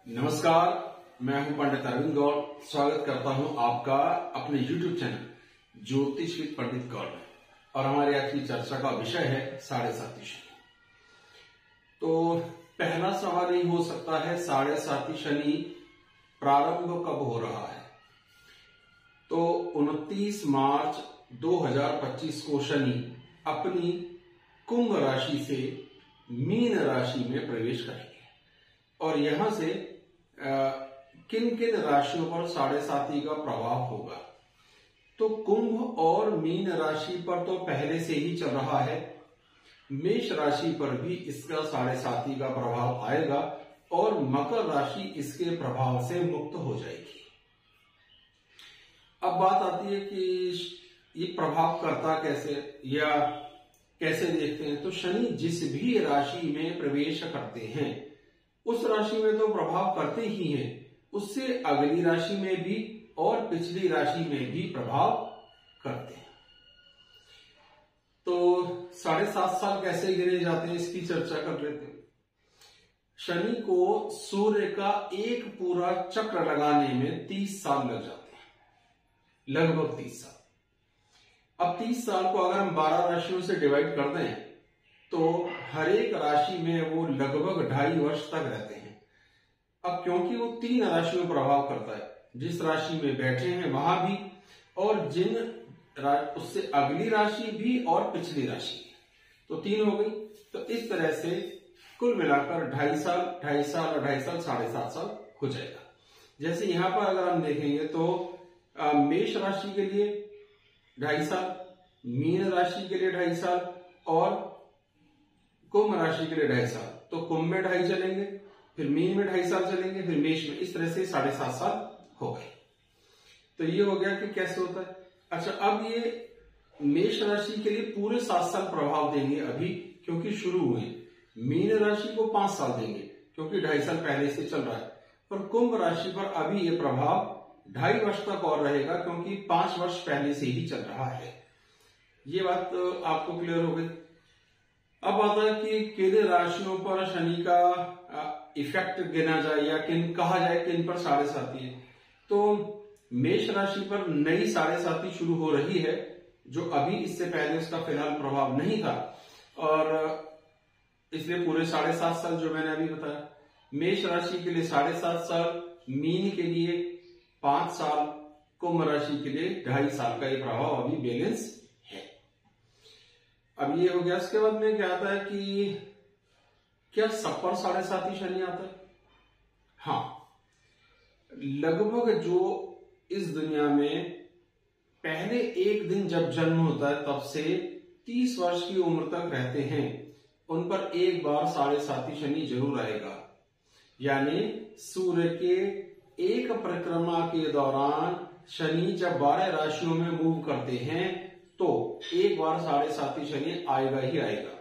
नमस्कार, मैं हूं पंडित अरविंद गौड़। स्वागत करता हूं आपका अपने YouTube चैनल ज्योतिष विद पंडित गौड़ में। और हमारी आज की चर्चा का विषय है 7.5 शनि। तो पहला सवाल ये हो सकता है, 7.5 शनि प्रारंभ कब हो रहा है? तो 29 मार्च 2025 को शनि अपनी कुंभ राशि से मीन राशि में प्रवेश करेंगे। और यहां से किन किन राशियों पर 7.5 का प्रभाव होगा? तो कुंभ और मीन राशि पर तो पहले से ही चल रहा है। मेष राशि पर भी इसका 7.5 का प्रभाव आएगा और मकर राशि इसके प्रभाव से मुक्त हो जाएगी। अब बात आती है कि ये प्रभाव करता कैसे या कैसे देखते हैं। तो शनि जिस भी राशि में प्रवेश करते हैं उस राशि में तो प्रभाव करते ही हैं, उससे अगली राशि में भी और पिछली राशि में भी प्रभाव करते हैं। तो 7.5 साल कैसे गिने जाते हैं इसकी चर्चा कर लेते हैं। शनि को सूर्य का एक पूरा चक्र लगाने में 30 साल लग जाते हैं, लगभग 30 साल। अब 30 साल को अगर हम 12 राशियों से डिवाइड कर दें तो हर एक राशि में वो लगभग 2.5 वर्ष तक रहते हैं। अब क्योंकि वो 3 राशियों में प्रभाव करता है, जिस राशि में बैठे हैं वहां भी और उससे अगली राशि भी और पिछली राशि, तो 3 हो गई। तो इस तरह से कुल मिलाकर 2.5 साल, 2.5 साल और 2.5 साल 7.5 साल हो जाएगा। जैसे यहां पर अगर हम देखेंगे तो मेष राशि के लिए 2.5 साल, मीन राशि के लिए 2.5 साल और कुंभ राशि के लिए 2.5 साल। तो कुंभ में 2.5 चलेंगे, फिर मीन में 2.5 साल चलेंगे, फिर मेष में। इस तरह से 7.5 साल हो गए। तो ये हो गया कि कैसे होता है। अच्छा, अब ये मेष राशि के लिए पूरे 7 साल प्रभाव देंगे अभी, क्योंकि शुरू हुए। मीन राशि को 5 साल देंगे क्योंकि 2.5 साल पहले से चल रहा है। और कुंभ राशि पर अभी ये प्रभाव 2.5 वर्ष तक और रहेगा, क्योंकि 5 वर्ष पहले से ही चल रहा है। ये बात आपको क्लियर हो गई। अब आता है कि किन राशियों पर शनि का इफेक्ट गिना जाए या किन कहा जाए किन पर 7.5 है। तो मेष राशि पर नई 7.5 शुरू हो रही है, जो अभी इससे पहले उसका फिलहाल प्रभाव नहीं था, और इसलिए पूरे 7.5 साल जो मैंने अभी बताया। मेष राशि के लिए 7.5 साल, मीन के लिए 5 साल, कुंभ राशि के लिए 2.5 साल का ये प्रभाव अभी बैलेंस है। अब ये हो गया। इसके बाद में क्या आता है कि क्या सब पर 7.5 शनि आता है? हाँ, लगभग जो इस दुनिया में पहले एक दिन जब जन्म होता है तब से 30 वर्ष की उम्र तक रहते हैं, उन पर एक बार 7.5 शनि जरूर आएगा। यानी सूर्य के एक परिक्रमा के दौरान शनि जब 12 राशियों में मूव करते हैं तो एक बार 7.5 शनि आएगा ही आएगा।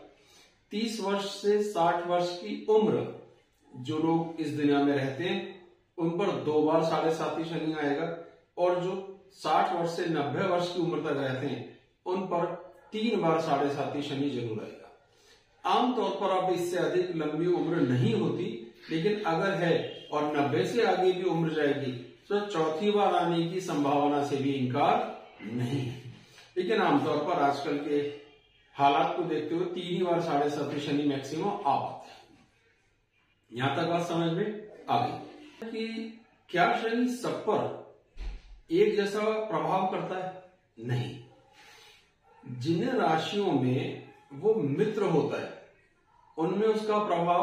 30 वर्ष से 60 वर्ष की उम्र जो लोग इस दुनिया में रहते हैं उन पर 2 बार 7.5 शनि आएगा, और जो 60 वर्ष से 90 वर्ष की उम्र तक रहते हैं उन पर 3 बार 7.5 शनि जरूर आएगा। आमतौर पर अब इससे अधिक लंबी उम्र नहीं होती, लेकिन अगर है और 90 से आगे भी उम्र जाएगी तो 4थी बार आने की संभावना से भी इनकार नहीं है। लेकिन आमतौर पर आजकल के हालात को देखते हुए 3 ही बार 7.5 शनि मैक्सिमम आ पाते हैं। यहां तक बात समझ में आ गई कि क्या शनि सब पर एक जैसा प्रभाव करता है? नहीं। जिन राशियों में वो मित्र होता है उनमें उसका प्रभाव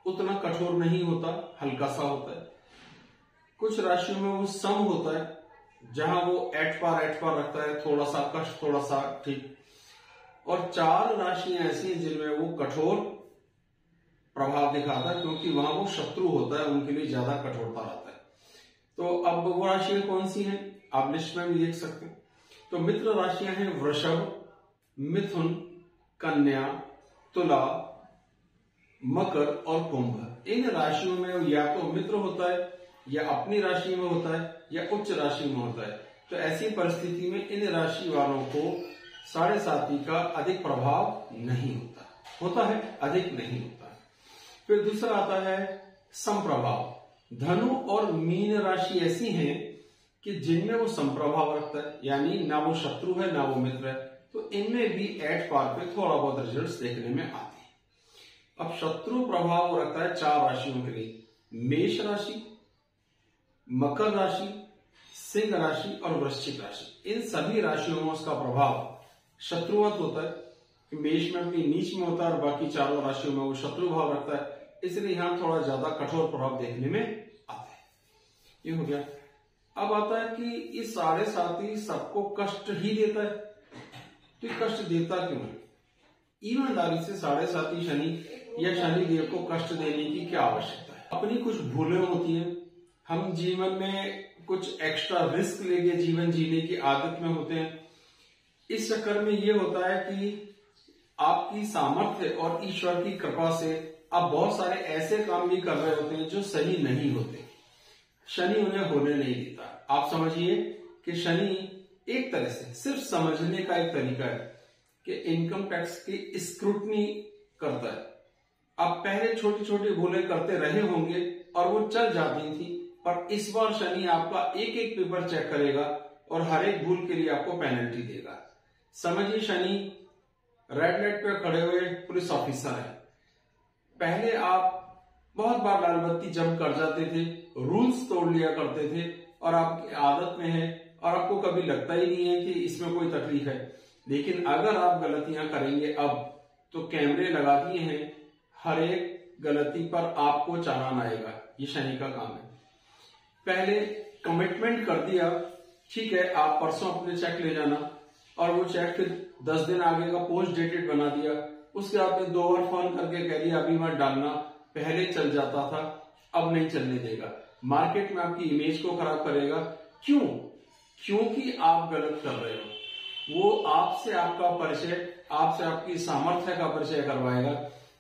उतना कठोर नहीं होता, हल्का सा होता है। कुछ राशियों में वो सम होता है, जहां वो एट पार रखता है, थोड़ा सा कष्ट, थोड़ा सा ठीक। और 4 राशियां ऐसी हैं जिनमें वो कठोर प्रभाव दिखाता है, क्योंकि वहां वो शत्रु होता है, उनके लिए ज्यादा कठोरता रहता है। तो अब वो राशियां कौन सी हैं आप लिस्ट में भी देख सकते हैं। तो मित्र राशियां हैं वृषभ, मिथुन, कन्या, तुला, मकर और कुंभ। इन राशियों में या तो मित्र होता है या अपनी राशि में होता है या उच्च राशि में होता है। तो ऐसी परिस्थिति में इन राशि वालों को 7.5 का अधिक प्रभाव नहीं होता है, अधिक नहीं होता है। फिर दूसरा आता है समप्रभाव। धनु और मीन राशि ऐसी हैं कि जिनमें वो समप्रभाव रखता है, यानी ना वो शत्रु है ना वो मित्र है, तो इनमें भी एट पार पे थोड़ा बहुत रिजल्ट्स देखने में आते हैं। अब शत्रु प्रभाव रखता है 4 राशियों के लिए, मेष राशि, मकर राशि, सिंह राशि और वृश्चिक राशि। इन सभी राशियों में उसका प्रभाव शत्रुवत होता है कि मेष में अपनी नीच में होता है और बाकी चारों राशियों में वो शत्रु भाव रखता है, इसलिए यहां थोड़ा ज्यादा कठोर प्रभाव देखने में आता है। ये हो गया। अब आता है कि इस 7.5 सबको कष्ट ही देता है, तो कष्ट देता क्यों है? ईमानदारी से 7.5 शनि या शनि देव को कष्ट देने की क्या आवश्यकता है? अपनी कुछ भूलें होती हैं, हम जीवन में कुछ एक्स्ट्रा रिस्क लेके जीवन जीने की आदत में होते हैं। इस चक्कर में ये होता है कि आपकी सामर्थ्य और ईश्वर की कृपा से आप बहुत सारे ऐसे काम भी कर रहे होते हैं जो सही नहीं होते, शनि उन्हें होने नहीं देता। आप समझिए कि शनि एक तरह से सिर्फ समझने का एक तरीका है कि इनकम टैक्स की स्क्रूटनी करता है। आप पहले छोटी छोटी भूलें करते रहे होंगे और वो चल जाती थी, पर इस बार शनि आपका एक एक पेपर चेक करेगा और हर एक भूल के लिए आपको पेनल्टी देगा। समझिए शनि रेड लाइट पे खड़े हुए पुलिस ऑफिसर है, पहले आप बहुत बार लाल बत्ती जंप कर जाते थे, रूल्स तोड़ लिया करते थे और आपकी आदत में है और आपको कभी लगता ही नहीं है कि इसमें कोई तकलीफ है। लेकिन अगर आप गलतियां करेंगे अब, तो कैमरे लगा दिए हैं, हर एक गलती पर आपको चालान आएगा। ये शनि का काम है। पहले कमिटमेंट कर दिया, ठीक है आप परसों अपने चेक ले जाना, और वो चेक फिर 10 दिन आगे का पोस्ट डेटेड बना दिया, उसके बाद में 2 बार फोन करके कह दिया अभी मत डालना, पहले चल जाता था अब नहीं चलने देगा। मार्केट में आपकी इमेज को खराब करेगा। क्यों? क्योंकि आप गलत कर रहे हो। वो आपसे आपका परिचय, आपसे आपकी सामर्थ्य का परिचय करवाएगा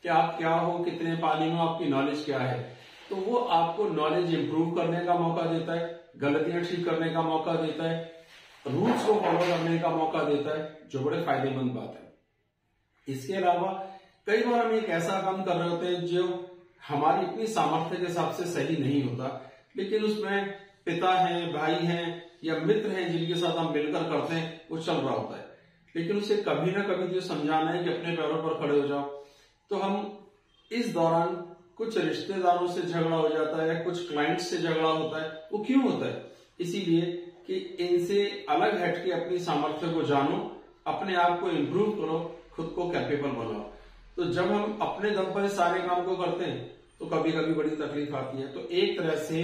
कि आप क्या हो, कितने पानी में, आपकी नॉलेज क्या है। तो वो आपको नॉलेज इंप्रूव करने का मौका देता है, गलतियां ठीक करने का मौका देता है, रूल्स को फॉलो करने का मौका देता है, जो बड़े फायदेमंद बात है। इसके अलावा कई बार हम एक ऐसा काम कर रहे होते हैं जो हमारी इतनी सामर्थ्य के हिसाब से सही नहीं होता, लेकिन उसमें पिता हैं, भाई हैं या मित्र हैं जिनके साथ हम मिलकर करते हैं, वो चल रहा होता है। लेकिन उसे कभी ना कभी जो समझाना है कि अपने पैरों पर खड़े हो जाओ। तो हम इस दौरान कुछ रिश्तेदारों से झगड़ा हो जाता है, कुछ क्लाइंट से झगड़ा होता है। वो क्यों होता है? इसीलिए कि इनसे अलग हटके अपनी सामर्थ्य को जानो, अपने आप को इंप्रूव करो, खुद को कैपेबल बनाओ। तो जब हम अपने दम पर सारे काम को करते हैं तो कभी कभी बड़ी तकलीफ आती है। तो एक तरह से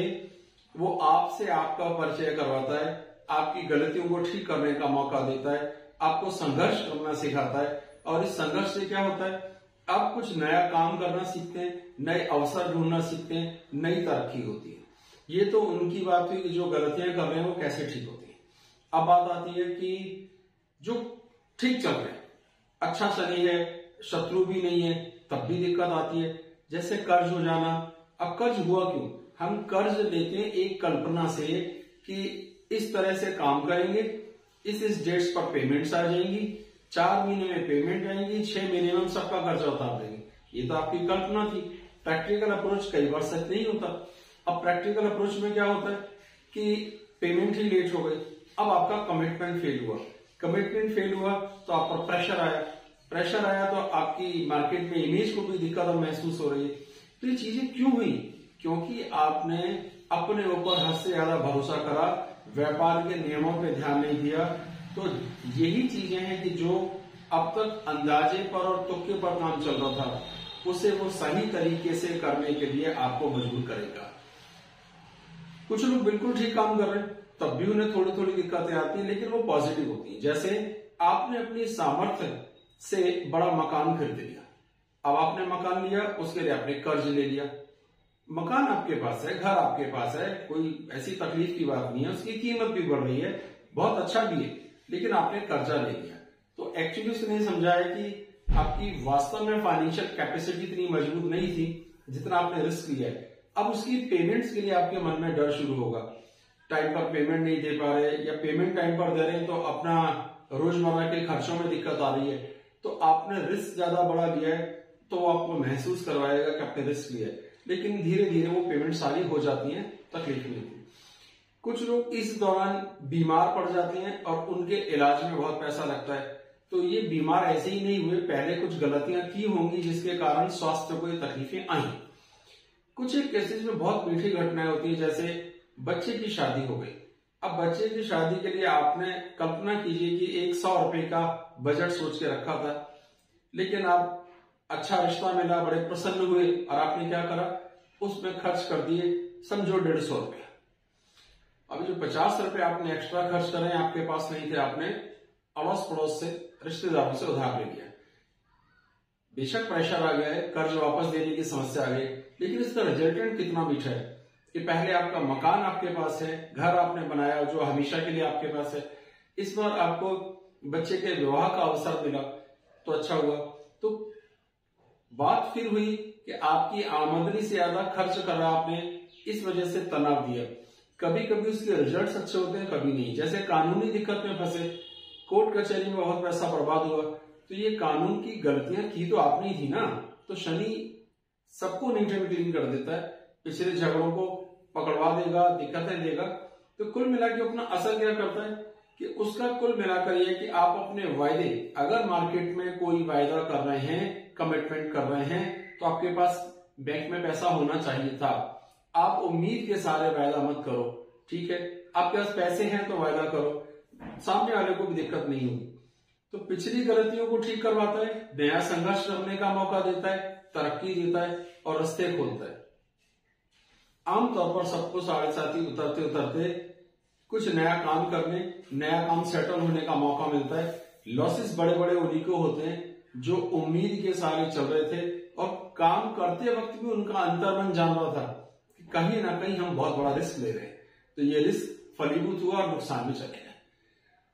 वो आपसे आपका परिचय करवाता है, आपकी गलतियों को ठीक करने का मौका देता है, आपको संघर्ष करना सिखाता है। और इस संघर्ष से क्या होता है, आप कुछ नया काम करना सीखते हैं, नए अवसर ढूंढना सीखते हैं, नई तरक्की होती है। ये तो उनकी बात हुई कि जो गलतियां कर रहे हैं वो कैसे ठीक होती है। अब बात आती है कि जो ठीक चल रहे हैं, अच्छा शनि है, शत्रु भी नहीं है, तब भी दिक्कत आती है। जैसे कर्ज हो जाना। अब कर्ज हुआ क्यों? हम कर्ज लेते हैं एक कल्पना से कि इस तरह से काम करेंगे, इस डेट्स पर पेमेंट्स आ जाएंगी, 4 महीने में पेमेंट आएंगी, 6 महीने में हम सबका कर्जा उतार देंगे। ये तो आपकी कल्पना थी। प्रैक्टिकल अप्रोच कई बार सच नहीं होता। अब प्रैक्टिकल अप्रोच में क्या होता है कि पेमेंट ही लेट हो गई, अब आपका कमिटमेंट फेल हुआ। कमिटमेंट फेल हुआ तो आप पर प्रेशर आया, प्रेशर आया तो आपकी मार्केट में इमेज को भी दिक्कत महसूस हो रही है। तो ये चीजें क्यों हुई? क्योंकि आपने अपने ऊपर हद से ज्यादा भरोसा करा, व्यापार के नियमों पे ध्यान नहीं दिया। तो यही चीजें हैं कि जो अब तक अंदाजे पर और तुक्के पर काम चल रहा था, उसे वो सही तरीके से करने के लिए आपको मजबूर करेगा। कुछ लोग बिल्कुल ठीक काम कर रहे हैं, तब भी उन्हें थोड़ी थोड़ी दिक्कतें आती हैं, लेकिन वो पॉजिटिव होती है। जैसे आपने अपनी सामर्थ्य से बड़ा मकान खरीद लिया, अब आपने मकान लिया, उसके लिए आपने कर्ज ले लिया। मकान आपके पास है, घर आपके पास है, कोई ऐसी तकलीफ की बात नहीं है, उसकी कीमत भी बढ़ रही है, बहुत अच्छा भी है, लेकिन आपने कर्जा ले लिया। तो एक्चुअली उसने समझा है कि आपकी वास्तव में फाइनेंशियल कैपेसिटी इतनी मजबूत नहीं थी जितना आपने रिस्क लिया है। अब उसकी पेमेंट्स के लिए आपके मन में डर शुरू होगा, टाइम पर पेमेंट नहीं दे पा रहे, या पेमेंट टाइम पर दे रहे हैं तो अपना रोजमर्रा के खर्चों में दिक्कत आ रही है। तो आपने रिस्क ज्यादा बड़ा लिया है, तो वो आपको महसूस करवाएगा कि आपने रिस्क लिया है। लेकिन धीरे धीरे वो पेमेंट सारी हो जाती है, तकलीफ नहीं होती। कुछ लोग इस दौरान बीमार पड़ जाते हैं और उनके इलाज में बहुत पैसा लगता है। तो ये बीमार ऐसे ही नहीं हुए, पहले कुछ गलतियां की होंगी जिसके कारण स्वास्थ्य को ये तकलीफें आई। कुछ एक केसेस में बहुत मीठी घटनाएं होती है, जैसे बच्चे की शादी हो गई। अब बच्चे की शादी के लिए आपने कल्पना कीजिए कि 100 रुपए का बजट सोच के रखा था, लेकिन आप अच्छा रिश्ता मिला, बड़े प्रसन्न हुए और आपने क्या करा, उसमें खर्च कर दिए समझो 150 रुपया। अब जो 50 रुपए आपने एक्स्ट्रा खर्च करे आपके पास नहीं थे, आपने अड़ोस पड़ोस से, रिश्तेदारों से उधार ले लिया। बेशक प्रेशर आ गया है, कर्ज वापस देने की समस्या आ गई, लेकिन इसका रिजल्टेंट कितना मीठा है कि पहले आपका मकान आपके पास है, घर आपने बनाया जो हमेशा के लिए आपके पास है, इस बार आपको बच्चे के विवाह का अवसर मिला तो अच्छा हुआ। तो बात फिर हुई कि आपकी आमदनी से ज्यादा खर्च करा आपने, इस वजह से तनाव दिया। कभी कभी उसके रिजल्ट्स अच्छे होते हैं, कभी नहीं। जैसे कानूनी दिक्कत में फंसे, कोर्ट कचहरी में बहुत पैसा बर्बाद हुआ, तो ये कानून की गलतियां की तो आपने ही थी ना। तो शनि सबको नीट एंड क्लीन कर देता है, पिछले झगड़ों को पकड़वा देगा, दिक्कतें देगा। तो कुल मिला के अपना असर क्या करता है कि उसका कुल मिलाकर यह कि आप अपने वायदे, अगर मार्केट में कोई वायदा कर रहे हैं, कमिटमेंट कर रहे हैं, तो आपके पास बैंक में पैसा होना चाहिए था। आप उम्मीद के सारे वायदा मत करो, ठीक है। आपके पास पैसे हैं तो वायदा करो, सामने वाले को भी दिक्कत नहीं होगी। तो पिछली गलतियों को ठीक करवाता है, नया संघर्ष करने का मौका देता है, तरक्की देता है और रास्ते खोलता है। आमतौर पर सबको 7.5 उतरते उतरते कुछ नया काम करने, नया काम सेटल होने का मौका मिलता है। लॉसेस बड़े बड़े उन्हीं को होते हैं जो उम्मीद के सारे चल रहे थे और काम करते वक्त भी उनका अंतर्मन जान रहा था कि कहीं ना कहीं हम बहुत बड़ा रिस्क ले रहे हैं, तो ये रिस्क फलीभूत हुआ और नुकसान में चले गए।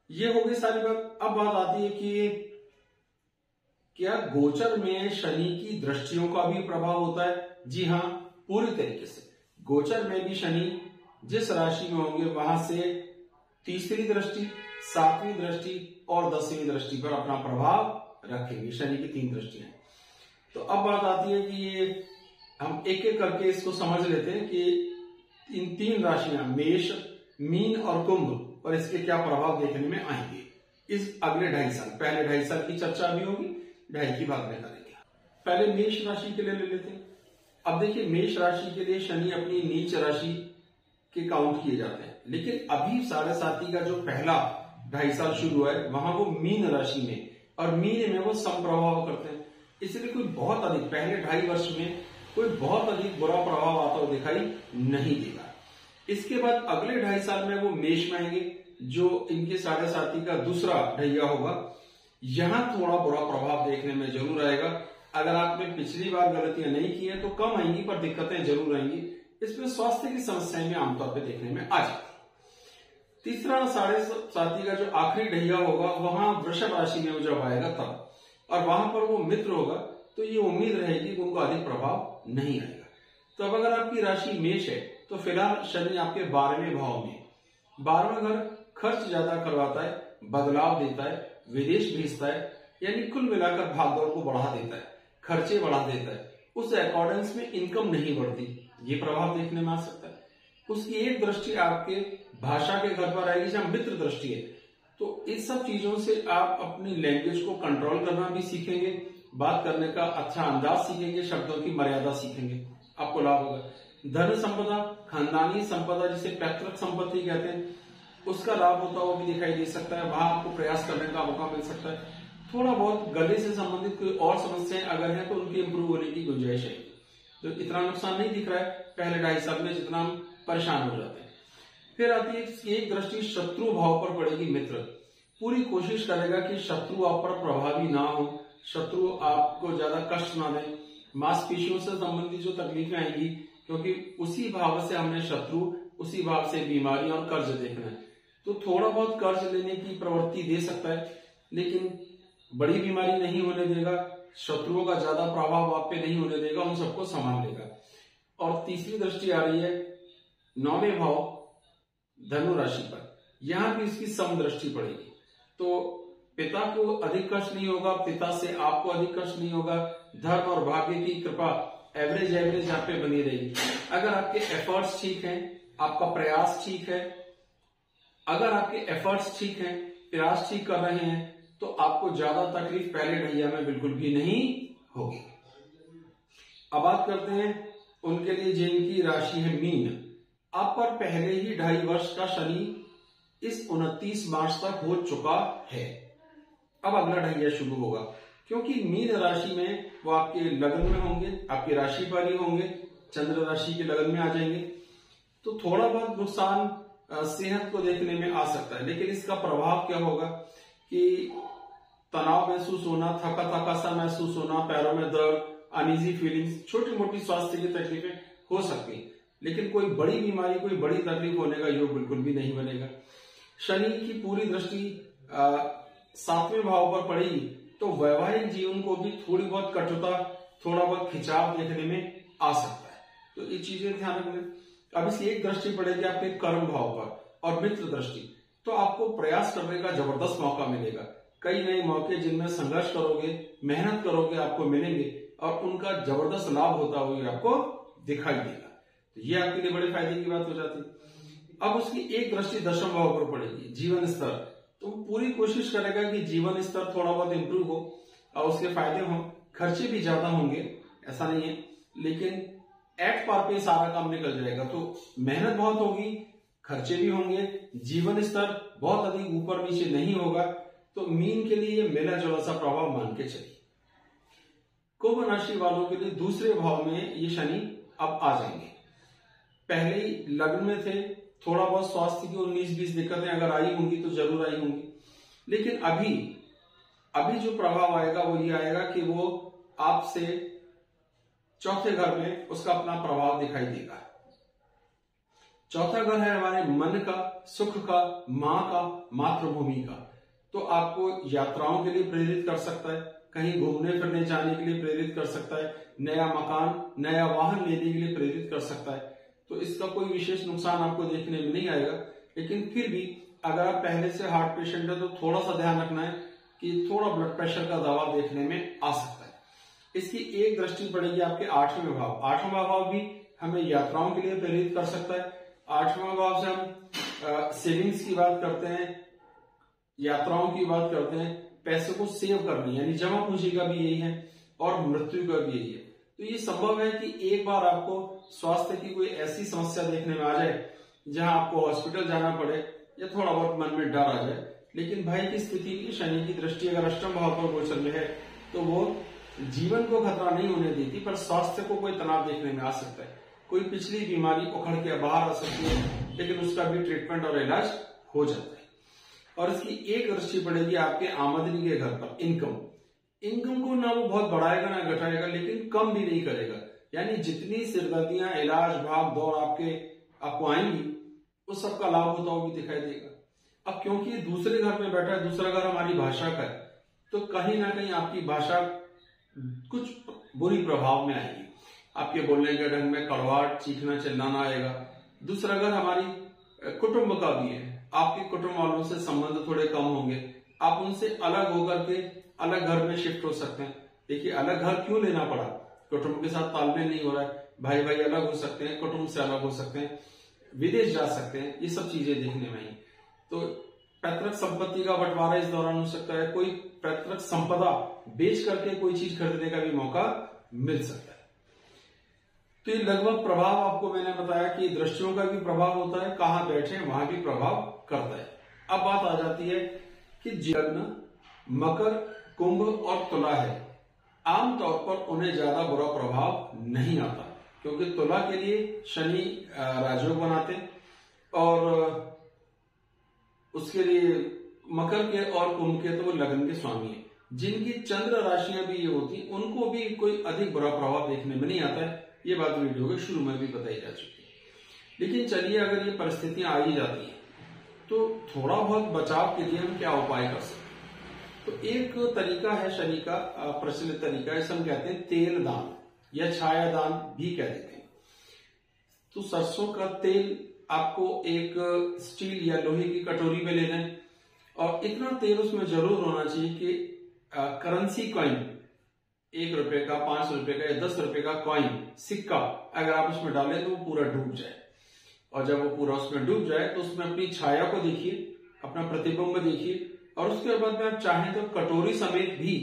ये हो गई सारी बात। अब बात आती है कि क्या गोचर में शनि की दृष्टियों का भी प्रभाव होता है? जी हाँ, पूरी तरीके से। गोचर में भी शनि जिस राशि में होंगे वहां से तीसरी दृष्टि, 7वीं दृष्टि और 10वीं दृष्टि पर अपना प्रभाव रखेंगे। शनि की 3 दृष्टियां। तो अब बात आती है कि ये हम एक एक करके इसको समझ लेते हैं कि इन 3 राशियां मेष, मीन और कुंभ और इसके क्या प्रभाव देखने में आएंगे इस अगले 2.5 साल। पहले 2.5 साल की चर्चा भी होगी, 2.5 की बाद में करेंगे। पहले मेष राशि के लिए ले लेते हैं। अब देखिए, मेष राशि के लिए शनि अपनी नीच राशि के काउंट किए जाते हैं, लेकिन अभी 7.5 का जो पहला 2.5 साल शुरू हुआ है वहां वो मीन राशि में, और मीन में वो समप्रभाव करते हैं। इसलिए कोई बहुत अधिक पहले 2.5 वर्ष में कोई बहुत अधिक बुरा प्रभाव आता हुआ दिखाई नहीं देगा। इसके बाद अगले 2.5 साल में वो मेष में आएंगे, जो इनके 7.5 का दूसरा ढैया होगा। यहां थोड़ा बुरा प्रभाव देखने में जरूर आएगा। अगर आपने पिछली बार गलतियां नहीं की हैं तो कम आएंगी, पर दिक्कतें जरूर आएंगी। इसमें स्वास्थ्य की समस्याएं में आमतौर पर देखने में आ जाती। तीसरा 7.5 का जो आखिरी ढैया होगा वहां वृषभ राशि में जब आएगा तब, और वहां पर वो मित्र होगा, तो ये उम्मीद रहेगी कि उनको अधिक प्रभाव नहीं आएगा। तो अब अगर आपकी राशि मेष है तो फिलहाल शनि आपके 12वें भाव में, 12वां घर खर्च ज्यादा करवाता है, बदलाव देता है, विदेश भेजता है, यानी कुल मिलाकर भागदौड़ को बढ़ा देता है, खर्चे बढ़ा देता है। उस अकॉर्डेंस में इनकम नहीं बढ़ती, ये प्रभाव देखने में आ सकता है। उसकी एक दृष्टि आपके भाषा के घर पर आएगी जहां मित्र दृष्टि है। तो इस सब चीजों से आप अपनी लैंग्वेज को कंट्रोल करना भी सीखेंगे, बात करने का अच्छा अंदाज सीखेंगे, शब्दों की मर्यादा सीखेंगे, आपको लाभ होगा। धन संपदा, खानदानी संपदा जिसे पैतृक संपत्ति कहते हैं, उसका लाभ होता हुआ भी दिखाई दे सकता है। वहां आपको प्रयास करने का मौका मिल सकता है। थोड़ा बहुत गले से संबंधित कोई और समस्याएं अगर है तो उनकी इंप्रूव होने की गुंजाइश है। तो इतना नुकसान नहीं दिख रहा है पहले 2.5 साल में जितना हम परेशान हो जाते हैं। फिर आती है एक दृष्टि शत्रु भाव पर पड़ेगी मित्र। पूरी कोशिश करेगा कि शत्रु आप पर प्रभावी ना हो, शत्रु आपको ज्यादा कष्ट ना दे, मांसपेशियों से संबंधित जो तकलीफें आएंगी, क्योंकि उसी भाव से हमने शत्रु, उसी भाव से बीमारी और कर्ज देखना है। तो थोड़ा बहुत कर्ज लेने की प्रवृत्ति दे सकता है, लेकिन बड़ी बीमारी नहीं होने देगा, शत्रुओं का ज्यादा प्रभाव आप पे नहीं होने देगा, उन सबको संभाल लेगा। और तीसरी दृष्टि आ रही है 9वें भाव धनु राशि पर, यहां भी इसकी समदृष्टि पड़ेगी। तो पिता को अधिक कष्ट नहीं होगा, पिता से आपको अधिक कष्ट नहीं होगा। धर्म और भाग्य की कृपा एवरेज यहाँ पे बनी रहेगी। अगर आपके एफर्ट्स ठीक हैं, आपका प्रयास ठीक है, अगर आपके एफर्ट्स ठीक हैं, प्रयास ठीक कर रहे हैं, तो आपको ज्यादा तकलीफ पहले ढैया में बिल्कुल भी नहीं होगी। अब बात करते हैं उनके लिए जिनकी राशि है मीन। आप पर पहले ही 2.5 वर्ष का शनि इस 29 मार्च तक हो चुका है। अब अगला ढैया शुरू होगा, क्योंकि मीन राशि में वो आपके लगन में होंगे, आपकी राशि पर ही होंगे, चंद्र राशि के लगन में आ जाएंगे, तो थोड़ा बहुत नुकसान सेहत को देखने में आ सकता है। लेकिन इसका प्रभाव क्या होगा कि तनाव महसूस होना, थका थका सा महसूस होना, पैरों में दर्द, अनईजी फीलिंग्स, छोटी मोटी स्वास्थ्य की तकलीफें हो सकती हैं, लेकिन कोई बड़ी बीमारी, कोई बड़ी तकलीफ होने का योग बिल्कुल भी नहीं बनेगा। शनि की पूरी दृष्टि 7वें भाव पर पड़ेगी, तो वैवाहिक जीवन को भी थोड़ी बहुत कटुता, थोड़ा बहुत खिंचाव देखने में आ सकता है। तो ये चीजें ध्यान रखना। अब इसकी एक दृष्टि पड़ेगी आपके कर्म भाव पर और मित्र दृष्टि, तो आपको प्रयास करने का जबरदस्त मौका मिलेगा। कई नए मौके जिनमें संघर्ष करोगे, मेहनत करोगे, आपको मिलेंगे और उनका जबरदस्त लाभ होता हुआ आपको दिखाई देगा। तो ये आपके लिए बड़े फायदे की बात हो जाती है। अब उसकी एक दृष्टि 10वें भाव पर पड़ेगी, जीवन स्तर, तो पूरी कोशिश करेगा कि जीवन स्तर थोड़ा बहुत इंप्रूव हो और उसके फायदे हों। खर्चे भी ज्यादा होंगे, ऐसा नहीं है, लेकिन एट पार पे सारा काम निकल जाएगा। तो मेहनत बहुत होगी, खर्चे भी होंगे, जीवन स्तर बहुत अधिक ऊपर नीचे नहीं होगा। तो मीन के लिए मिला जुला सा प्रभाव मान के चलिए। कुंभ राशि वालों के लिए दूसरे भाव में ये शनि अब आ जाएंगे। पहले ही लग्न में थे, थोड़ा बहुत स्वास्थ्य की 19-20 दिक्कतें अगर आई होंगी तो जरूर आई होंगी, लेकिन अभी जो प्रभाव आएगा वो ये आएगा कि वो आपसे चौथे घर में उसका अपना प्रभाव दिखाई देगा। चौथा घर है हमारे मन का, सुख का, मां का, मातृभूमि का, तो आपको यात्राओं के लिए प्रेरित कर सकता है, कहीं घूमने फिरने जाने के लिए प्रेरित कर सकता है, नया मकान, नया वाहन लेने के लिए प्रेरित कर सकता है। तो इसका कोई विशेष नुकसान आपको देखने में नहीं आएगा, लेकिन फिर भी अगर आप पहले से हार्ट पेशेंट है तो थोड़ा सा ध्यान रखना है कि थोड़ा ब्लड प्रेशर का दबाव देखने में आ सकता है। इसकी एक दृष्टि पड़ेगी आपके 8वें भाव। 8वां भाव भी हमें यात्राओं के लिए प्रेरित कर सकता है। 8वां भाव से हम सेविंग्स की बात करते हैं, यात्राओं की बात करते हैं, पैसे को सेव करनी, यानी जमा पूंजी का भी यही है और मृत्यु का भी यही है। तो ये संभव है कि एक बार आपको स्वास्थ्य की कोई ऐसी समस्या देखने में आ जाए जहां आपको हॉस्पिटल जाना पड़े या थोड़ा बहुत मन में डर आ जाए, लेकिन भाई की स्थिति की शनि की दृष्टि अगर अष्टम भाव पर गोचर में है तो वो जीवन को खतरा नहीं होने देती, पर स्वास्थ्य को कोई तनाव देखने में आ सकता है। कोई पिछली बीमारी उखड़ के बाहर आ सकती है, लेकिन उसका भी ट्रीटमेंट और इलाज हो जाता है। और इसकी एक दृष्टि पड़ेगी आपके आमदनी के घर पर, इनकम को ना वो बहुत बढ़ाएगा ना घटाएगा, लेकिन कम भी नहीं करेगा। यानी जितनी सिरदर्दियां, इलाज, भाग दौड़ आपको आएंगी, उस सबका लाभ होता हुआ भी दिखाई देगा। अब क्योंकि दूसरे घर में बैठा है, दूसरा घर हमारी भाषा का है, तो कहीं ना कहीं आपकी भाषा कुछ बुरी प्रभाव में आएगी, आपके बोलने के ढंग में कड़वाहट, चीखना चिल्लाना आएगा। दूसरा घर हमारी कुटुंब का भी है, आपके कुटुंब वालों से संबंध थोड़े कम होंगे, आप उनसे अलग होकर के अलग घर में शिफ्ट हो सकते हैं। देखिए, अलग घर क्यों लेना पड़ा, कुटुंब के साथ तालमेल नहीं हो रहा है, भाई भाई अलग हो सकते हैं, कुटुंब से अलग हो सकते हैं, विदेश जा सकते हैं, ये सब चीजें देखने में आई। तो पैतृक संपत्ति का बंटवारा इस दौरान हो सकता है, कोई पैतृक संपदा बेच करके कोई चीज खरीदने का भी मौका मिल सकता है। तो ये लगभग प्रभाव आपको मैंने बताया कि दृष्टियों का भी प्रभाव होता है, कहां बैठे वहां भी प्रभाव करता है। अब बात आ जाती है कि लग्न मकर, कुंभ और तुला है, आमतौर पर उन्हें ज्यादा बुरा प्रभाव नहीं आता, क्योंकि तुला के लिए शनि राजयोग बनाते और उसके लिए मकर के और कुंभ के तो वो लगन के स्वामी है। जिनकी चंद्र राशियां भी ये होती, उनको भी कोई अधिक बुरा प्रभाव देखने में नहीं आता है। ये बात वीडियो के शुरू में भी बताई जा चुकी है। लेकिन चलिए, अगर ये परिस्थितियां आ ही जाती हैं तो थोड़ा बहुत बचाव के लिए हम क्या उपाय कर सकते हैं। तो एक तरीका है शनि का प्रचलित तरीका, इसे हम कहते हैं तेल दान या छाया दान भी कह देते हैं। तो सरसों का तेल आपको एक स्टील या लोहे की कटोरी में लेना है और इतना तेल उसमें जरूर होना चाहिए कि करेंसी कॉइन, 1 रुपए का, 5 रुपए का या 10 रुपए का कॉइन सिक्का अगर आप उसमें डालें तो वो पूरा डूब जाए, और जब वो पूरा उसमें डूब जाए तो उसमें अपनी छाया को देखिए, अपना प्रतिबिंब देखिए, और उसके बाद में आप चाहें तो कटोरी समेत भी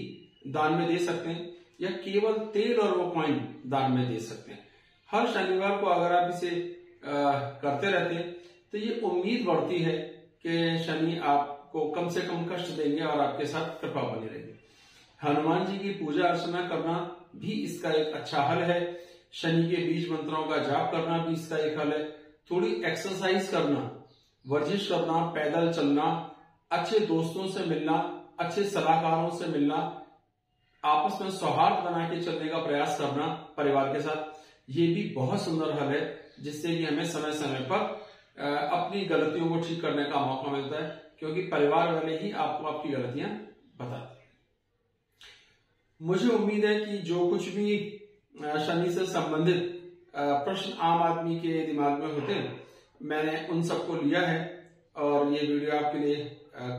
दान में दे सकते हैं, या केवल तेल और वो कॉइन दान में दे सकते हैं। हर शनिवार को अगर आप इसे करते रहते हैं तो ये उम्मीद बढ़ती है कि शनि आपको कम से कम कष्ट देंगे और आपके साथ कृपा बनी रहेगी। हनुमान जी की पूजा अर्चना करना भी इसका एक अच्छा हल है। शनि के बीज मंत्रों का जाप करना भी इसका एक हल है। थोड़ी एक्सरसाइज करना, वर्जिश करना, पैदल चलना, अच्छे दोस्तों से मिलना, अच्छे सलाहकारों से मिलना, आपस में सौहार्द बना के चलने का प्रयास करना परिवार के साथ, ये भी बहुत सुंदर हल है, जिससे कि हमें समय समय पर अपनी गलतियों को ठीक करने का मौका मिलता है, क्योंकि परिवार वाले ही आपको आपकी गलतियां बताते हैं। मुझे उम्मीद है कि जो कुछ भी शनि से संबंधित प्रश्न आम आदमी के दिमाग में होते हैं, मैंने उन सबको लिया है, और ये वीडियो आपके लिए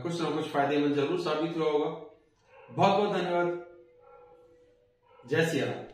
कुछ ना कुछ फायदेमंद जरूर साबित हुआ होगा। बहुत बहुत धन्यवाद। जय सिया राम।